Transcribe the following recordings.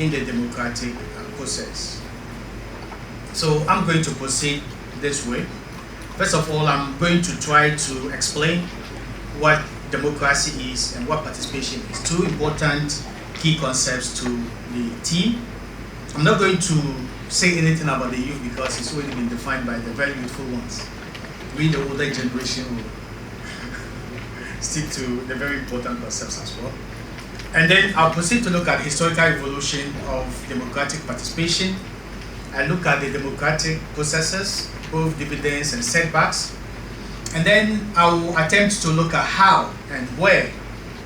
in the democratic process. So I'm going to proceed this way. First of all, I'm going to try to explain what democracy is and what participation is. Two important key concepts to the team. I'm not going to say anything about the youth because it's already been defined by the very youthful ones. We, the older generation, will stick to the very important concepts as well. And then I'll proceed to look at historical evolution of democratic participation. I look at the democratic processes, both dividends and setbacks. And then I will attempt to look at how and where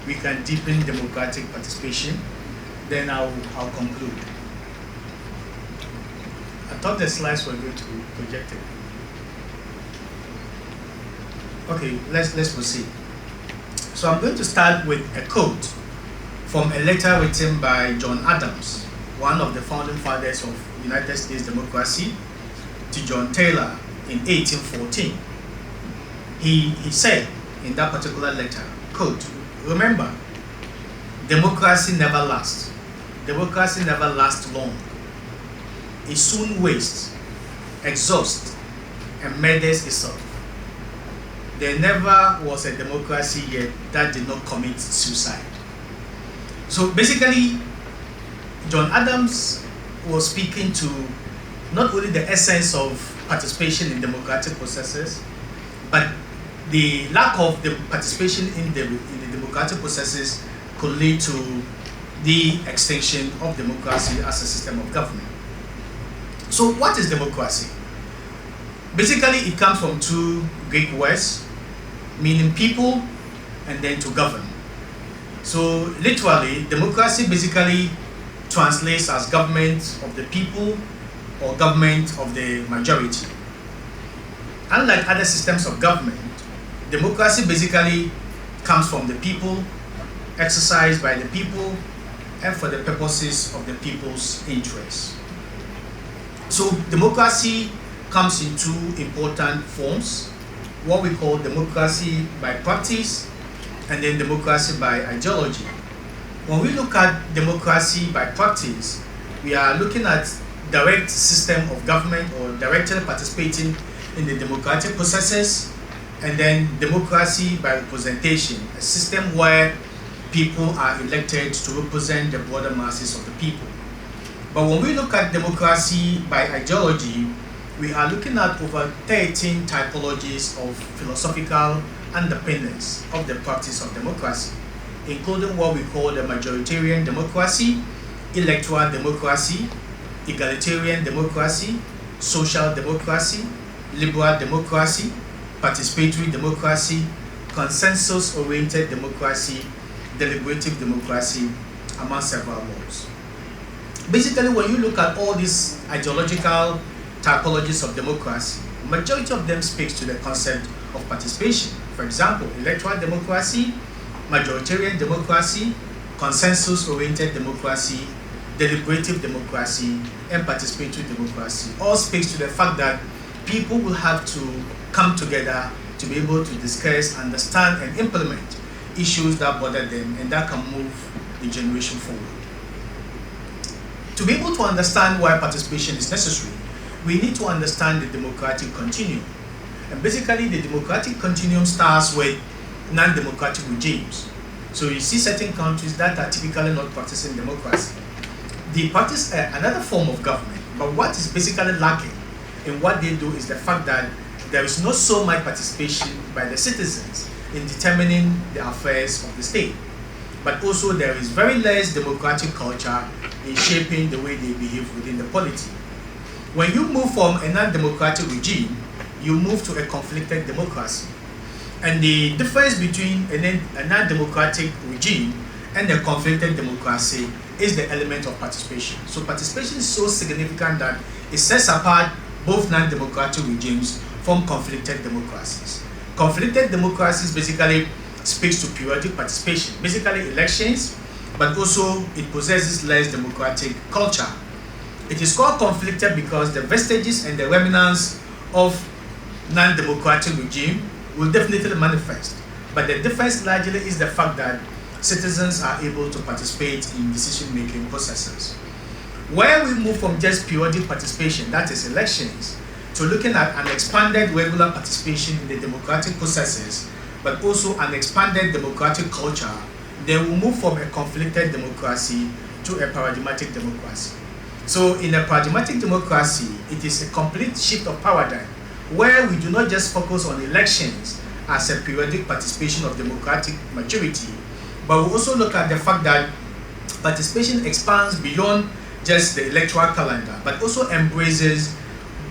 we can deepen democratic participation. Then I'll conclude. I thought the slides were going to be projected. Okay, let's proceed. So I'm going to start with a quote from a letter written by John Adams, one of the founding fathers of United States democracy, to John Taylor in 1814. He said in that particular letter, quote, "Remember, democracy never lasts. Democracy never lasts long. It soon wastes, exhausts, and murders itself. There never was a democracy yet that did not commit suicide." So basically, John Adams was speaking to not only the essence of participation in democratic processes, but the lack of the participation in the democratic processes could lead to the extinction of democracy as a system of government. So what is democracy? Basically, it comes from two Greek words, meaning people and then to govern. So literally, democracy basically translates as government of the people or government of the majority. Unlike other systems of government, democracy basically comes from the people, exercised by the people, and for the purposes of the people's interests. So democracy comes in two important forms, what we call democracy by practice and then democracy by ideology. When we look at democracy by practice, we are looking at direct system of government or directly participating in the democratic processes, and then democracy by representation, a system where people are elected to represent the broader masses of the people. But when we look at democracy by ideology, we are looking at over 13 typologies of philosophical underpinnings of the practice of democracy, including what we call the majoritarian democracy, electoral democracy, egalitarian democracy, social democracy, liberal democracy, participatory democracy, consensus-oriented democracy, deliberative democracy, among several others. Basically, when you look at all these ideological typologies of democracy, majority of them speaks to the concept of participation. For example, electoral democracy, majoritarian democracy, consensus-oriented democracy, deliberative democracy, and participatory democracy all speaks to the fact that people will have to come together to be able to discuss, understand, and implement issues that bother them and that can move the generation forward. To be able to understand why participation is necessary, we need to understand the democratic continuum. And basically, the democratic continuum starts with non-democratic regimes. So you see certain countries that are typically not practicing democracy. They practice another form of government, but what is basically lacking in what they do is the fact that there is not so much participation by the citizens in determining the affairs of the state. But also there is very less democratic culture in shaping the way they behave within the polity. When you move from a non-democratic regime, you move to a conflicted democracy. And the difference between a non-democratic regime and a conflicted democracy is the element of participation. So participation is so significant that it sets apart both non-democratic regimes from conflicted democracies. Conflicted democracies basically speaks to periodic participation, basically elections, but also it possesses less democratic culture. It is called conflicted because the vestiges and the remnants of non-democratic regime will definitely manifest. But the difference largely is the fact that citizens are able to participate in decision-making processes. Where we move from just periodic participation, that is elections, to looking at an expanded regular participation in the democratic processes, but also an expanded democratic culture, then we move from a conflicted democracy to a paradigmatic democracy. So in a paradigmatic democracy, it is a complete shift of paradigm, where we do not just focus on elections as a periodic participation of democratic maturity, but we also look at the fact that participation expands beyond just the electoral calendar, but also embraces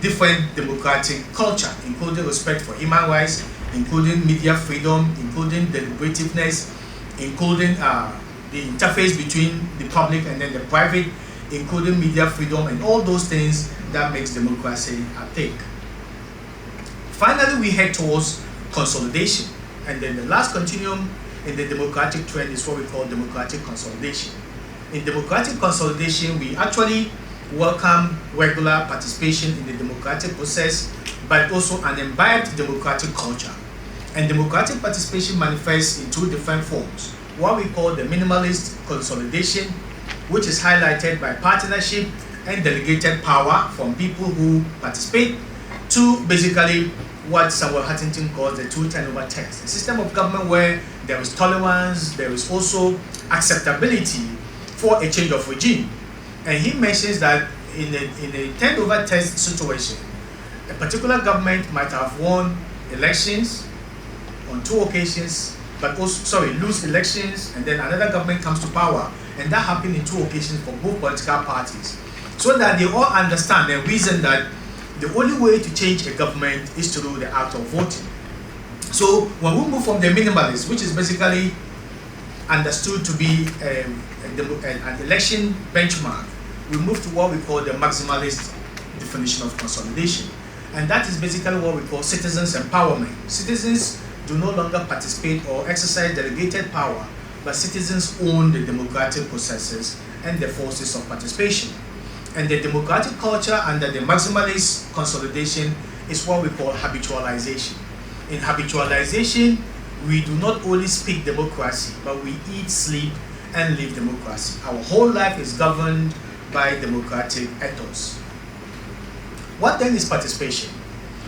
different democratic culture, including respect for human rights, including media freedom, including deliberativeness, including the interface between the public and then the private, including media freedom, and all those things that makes democracy a thing. Finally, we head towards consolidation, and then the last continuum in the democratic trend is what we call democratic consolidation. In democratic consolidation, we actually welcome regular participation in the democratic process, but also an imbibed democratic culture. And democratic participation manifests in two different forms. What we call the minimalist consolidation, which is highlighted by partnership and delegated power from people who participate, to basically what Samuel Huntington calls the 2-10-over test, a system of government where there is tolerance, there is also acceptability for a change of regime. And he mentions that in a 10-over test situation, a particular government might have won elections on 2 occasions, but also, lose elections, and then another government comes to power, and that happened in 2 occasions for both political parties, so that they all understand and reason that the only way to change a government is through the act of voting. So when we move from the minimalist, which is basically understood to be an election benchmark, we move to what we call the maximalist definition of consolidation. And that is basically what we call citizens' empowerment. Citizens do no longer participate or exercise delegated power, but citizens own the democratic processes and the forces of participation. And the democratic culture under the maximalist consolidation is what we call habitualization. In habitualization, we do not only speak democracy, but we eat, sleep, and live democracy. Our whole life is governed by democratic ethos. What then is participation?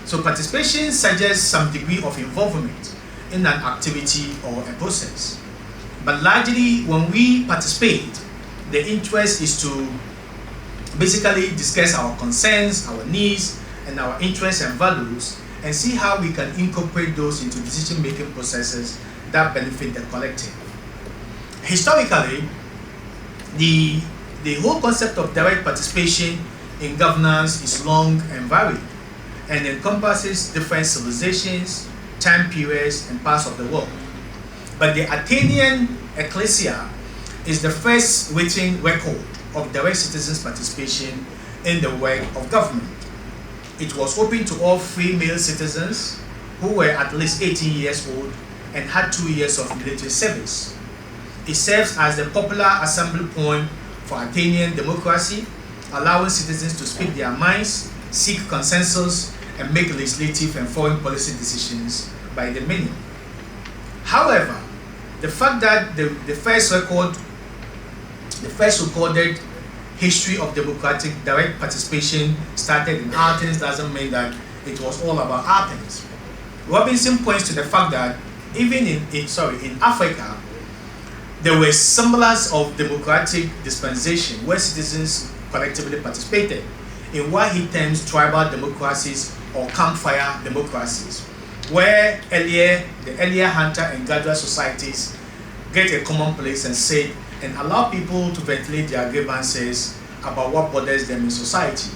So participation suggests some degree of involvement in an activity or a process. But largely, when we participate, the interest is to basically discuss our concerns, our needs, and our interests and values, and see how we can incorporate those into decision-making processes that benefit the collective. Historically, the whole concept of direct participation in governance is long and varied, and encompasses different civilizations, time periods, and parts of the world. But the Athenian ecclesia is the first written record of direct citizens' participation in the work of government. It was open to all free male citizens who were at least 18 years old and had 2 years of military service. It serves as the popular assembly point for Athenian democracy, allowing citizens to speak their minds, seek consensus, and make legislative and foreign policy decisions by the many. However, the fact that the first recorded history of democratic direct participation started in Athens doesn't mean that it was all about Athens. Robinson points to the fact that even in Africa, there were symbols of democratic dispensation where citizens collectively participated in what he terms tribal democracies or campfire democracies, where the earlier hunter and gatherer societies get a common place and sit and allow people to ventilate their grievances about what bothers them in society.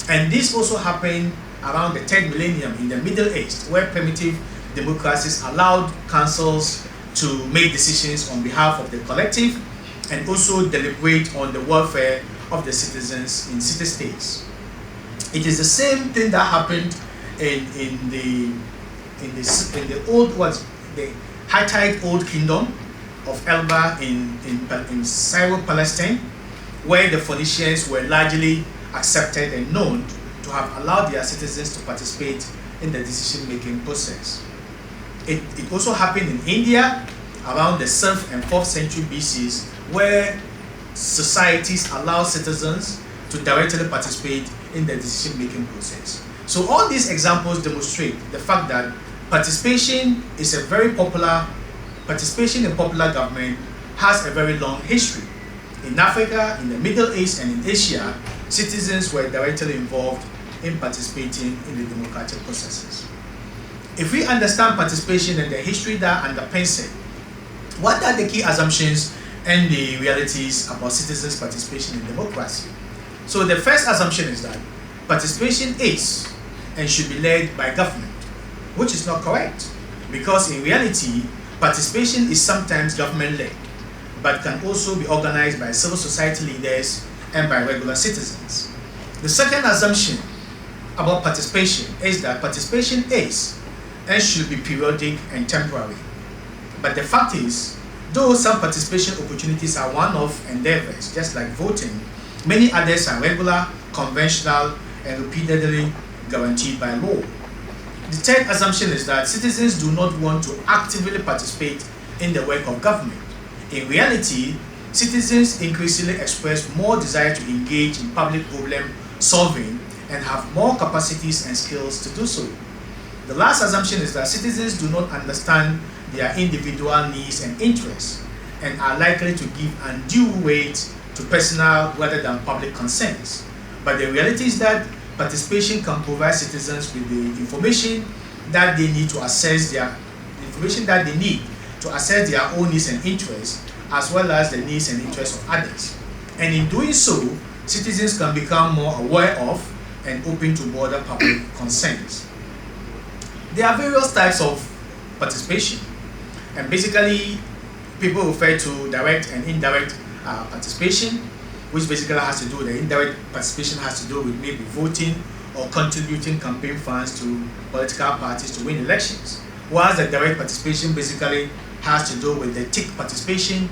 And this also happened around the 3rd millennium in the Middle East, where primitive democracies allowed councils to make decisions on behalf of the collective and also deliberate on the welfare of the citizens in city-states. It is the same thing that happened in the Hittite Old Kingdom of Elba in Syro-Palestine, where the Phoenicians were largely accepted and known to have allowed their citizens to participate in the decision-making process. It also happened in India around the 7th and 4th century BCs, where societies allow citizens to directly participate in the decision-making process. So all these examples demonstrate the fact that participation in popular government has a very long history. In Africa, in the Middle East, and in Asia, citizens were directly involved in participating in the democratic processes. If we understand participation and the history that underpins it, what are the key assumptions and the realities about citizens' participation in democracy? So the first assumption is that participation is and should be led by government, which is not correct, because in reality, participation is sometimes government-led, but can also be organized by civil society leaders and by regular citizens. The second assumption about participation is that participation is and should be periodic and temporary. But the fact is, though some participation opportunities are one-off endeavors, just like voting, many others are regular, conventional, and repeatedly guaranteed by law. The third assumption is that citizens do not want to actively participate in the work of government. In reality, citizens increasingly express more desire to engage in public problem solving and have more capacities and skills to do so. The last assumption is that citizens do not understand their individual needs and interests and are likely to give undue weight to personal rather than public concerns. But the reality is that participation can provide citizens with the information that they need to assess their own needs and interests, as well as the needs and interests of others. And in doing so, citizens can become more aware of and open to broader public concerns. There are various types of participation, and basically people refer to direct and indirect participation, which basically has to do with the indirect participation has to do with maybe voting or contributing campaign funds to political parties to win elections, whilst the direct participation basically has to do with the tick participation,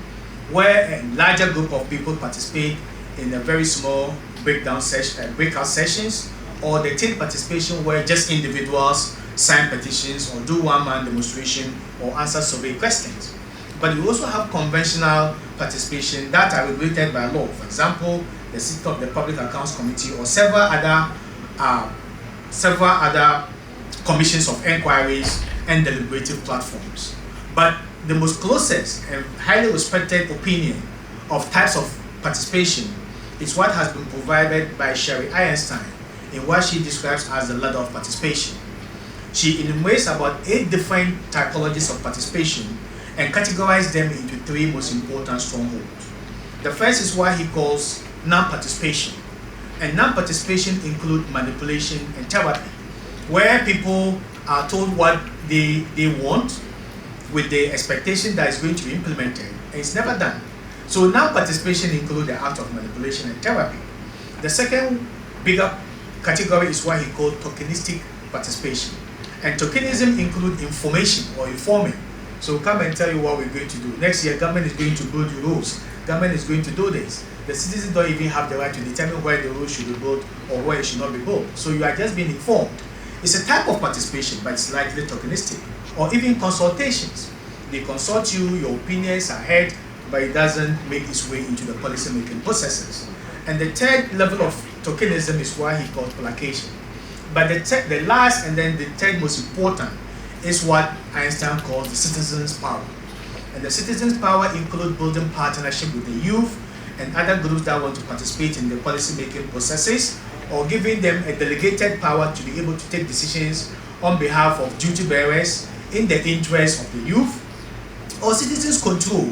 where a larger group of people participate in a very small breakout sessions, or the tick participation where just individuals sign petitions or do one-man demonstration or answer survey questions. But we also have conventional participation that are regulated by law. For example, the sitting of the Public Accounts Committee or several other commissions of inquiries and deliberative platforms. But the most closest and highly respected opinion of types of participation is what has been provided by Sherry Einstein in what she describes as the ladder of participation. She enumerates about 8 different typologies of participation and categorizes them into 3 most important strongholds. The first is what he calls non-participation. And non-participation includes manipulation and therapy, where people are told what they want with the expectation that it's going to be implemented, and it's never done. So non-participation includes the act of manipulation and therapy. The second bigger category is what he called tokenistic participation. And tokenism includes information or informing. So come and tell you what we're going to do. Next year, government is going to build the roads. Government is going to do this. The citizens don't even have the right to determine where the road should be built or where it should not be built. So you are just being informed. It's a type of participation, but it's likely tokenistic. Or even consultations. They consult you, your opinions are heard, but it doesn't make its way into the policy-making processes. And the third level of tokenism is what he calls placation. But the last and then the third most important is what Einstein calls the citizen's power. And the citizen's power includes building partnership with the youth and other groups that want to participate in the policy-making processes, or giving them a delegated power to be able to take decisions on behalf of duty bearers in the interest of the youth, or citizens control,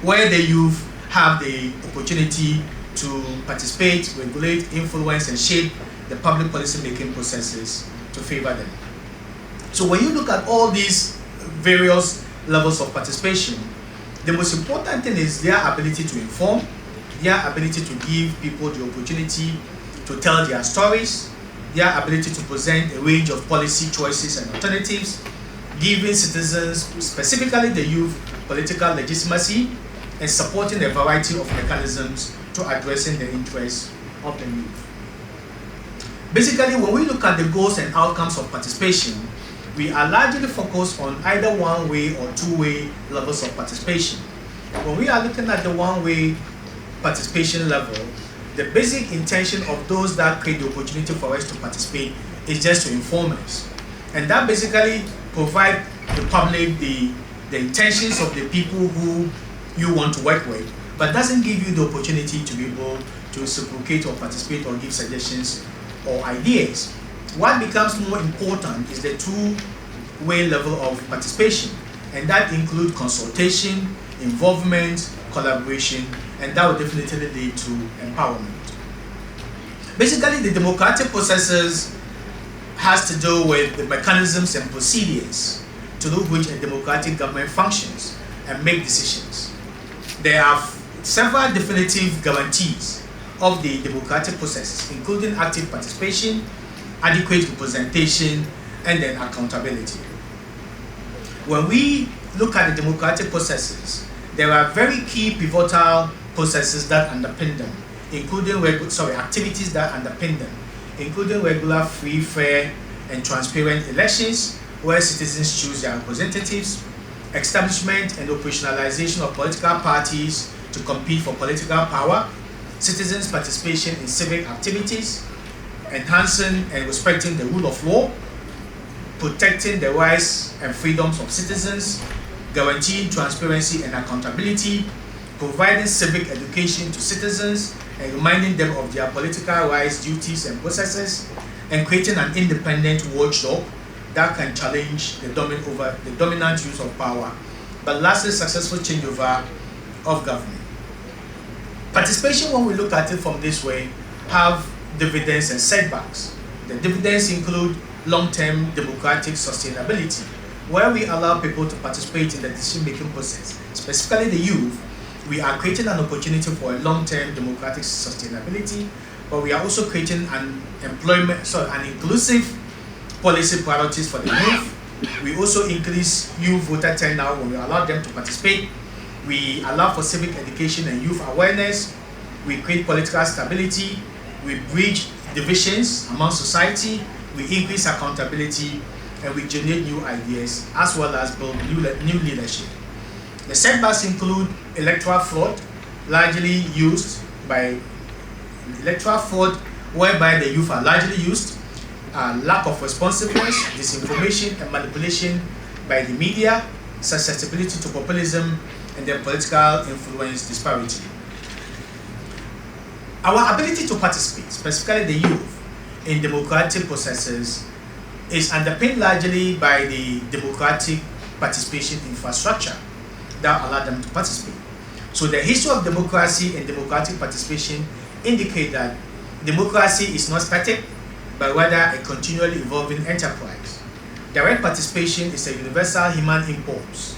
where the youth have the opportunity to participate, regulate, influence, and shape the public policy-making processes to favor them. So when you look at all these various levels of participation, the most important thing is their ability to inform, their ability to give people the opportunity to tell their stories, their ability to present a range of policy choices and alternatives, giving citizens, specifically the youth, political legitimacy, and supporting a variety of mechanisms to addressing the interests of the youth. Basically, when we look at the goals and outcomes of participation, we are largely focused on either one-way or two-way levels of participation. When we are looking at the one-way participation level, the basic intention of those that create the opportunity for us to participate is just to inform us. And that basically provide the public the intentions of the people who you want to work with, but doesn't give you the opportunity to be able to reciprocate or participate or give suggestions or ideas. What becomes more important is the two-way level of participation, and that includes consultation, involvement, collaboration, and that will definitely lead to empowerment. Basically, the democratic processes has to do with the mechanisms and procedures through which a democratic government functions and make decisions. There are several definitive guarantees of the democratic processes, including active participation, adequate representation, and then accountability. When we look at the democratic processes, there are very key pivotal processes that underpin them, including activities that underpin them, including regular, free, fair, and transparent elections where citizens choose their representatives, establishment and operationalization of political parties to compete for political power, citizens' participation in civic activities, enhancing and respecting the rule of law, protecting the rights and freedoms of citizens, guaranteeing transparency and accountability, providing civic education to citizens and reminding them of their political rights, duties, and processes, and creating an independent watchdog that can challenge the dominant use of power, but lastly, successful changeover of government. Participation, when we look at it from this way, have dividends and setbacks. The dividends include long-term democratic sustainability, where we allow people to participate in the decision-making process, specifically the youth. We are creating an opportunity for a long-term democratic sustainability, but we are also creating an inclusive policy priorities for the youth. We also increase youth voter turnout when we allow them to participate. We allow for civic education and youth awareness. We create political stability. We bridge divisions among society. We increase accountability, and we generate new ideas as well as build new leadership. The setbacks include electoral fraud, whereby the youth are largely used, lack of responsiveness, disinformation and manipulation by the media, susceptibility to populism, and their political influence disparity. Our ability to participate, specifically the youth, in democratic processes is underpinned largely by the democratic participation infrastructure that allow them to participate. So the history of democracy and democratic participation indicate that democracy is not static, but rather a continually evolving enterprise. Direct participation is a universal human impulse,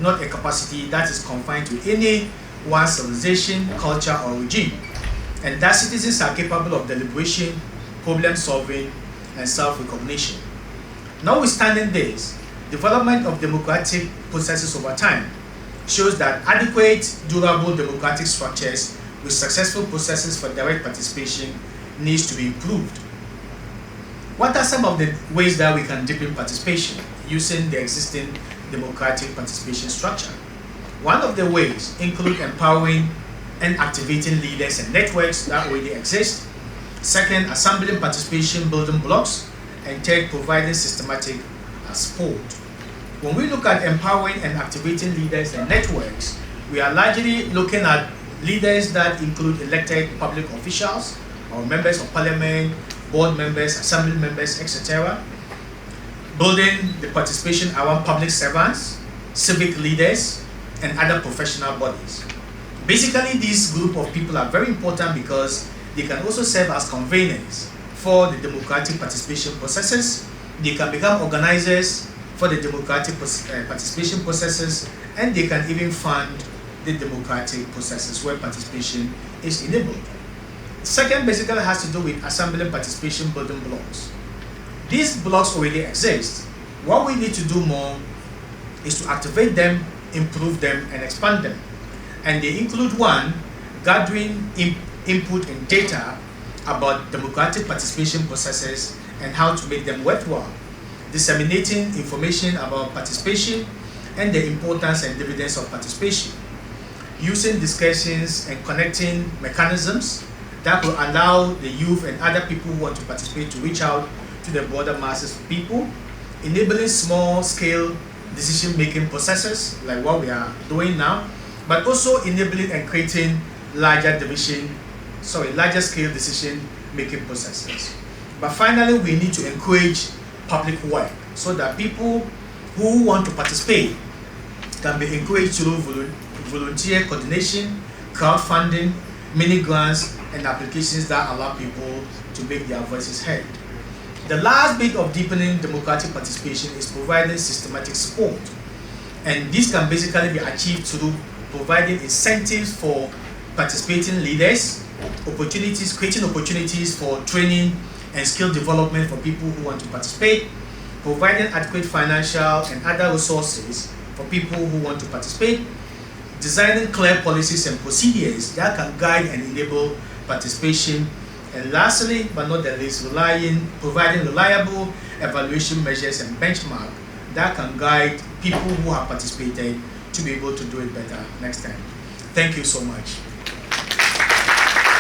not a capacity that is confined to any one civilization, culture, or regime, and that citizens are capable of deliberation, problem solving, and self-recognition. Notwithstanding this, development of democratic processes over time shows that adequate, durable democratic structures with successful processes for direct participation needs to be improved. What are some of the ways that we can deepen participation using the existing democratic participation structure? One of the ways include empowering and activating leaders and networks that already exist. Second, assembling participation building blocks. And third, providing systematic support. When we look at empowering and activating leaders and networks, we are largely looking at leaders that include elected public officials or members of parliament, board members, assembly members, etc. Building the participation around public servants, civic leaders, and other professional bodies. Basically, this group of people are very important because they can also serve as conveners for the democratic participation processes. They can become organizers for the democratic participation processes, and they can even fund the democratic processes where participation is enabled. Second, basically has to do with assembling participation building blocks. These blocks already exist. What we need to do more is to activate them, improve them, and expand them. And they include one, gathering input and data about democratic participation processes and how to make them worthwhile, disseminating information about participation and the importance and dividends of participation, using discussions and connecting mechanisms that will allow the youth and other people who want to participate to reach out to the broader masses of people, enabling small-scale decision-making processes like what we are doing now, but also enabling and creating larger-scale decision-making processes. But finally, we need to encourage public work so that people who want to participate can be encouraged through volunteer coordination, crowdfunding, mini grants, and applications that allow people to make their voices heard. The last bit of deepening democratic participation is providing systematic support. And this can basically be achieved through providing incentives for participating leaders, creating opportunities for training and skill development for people who want to participate, providing adequate financial and other resources for people who want to participate, designing clear policies and procedures that can guide and enable participation, and lastly, but not the least, providing reliable evaluation measures and benchmarks that can guide people who have participated to be able to do it better next time. Thank you so much.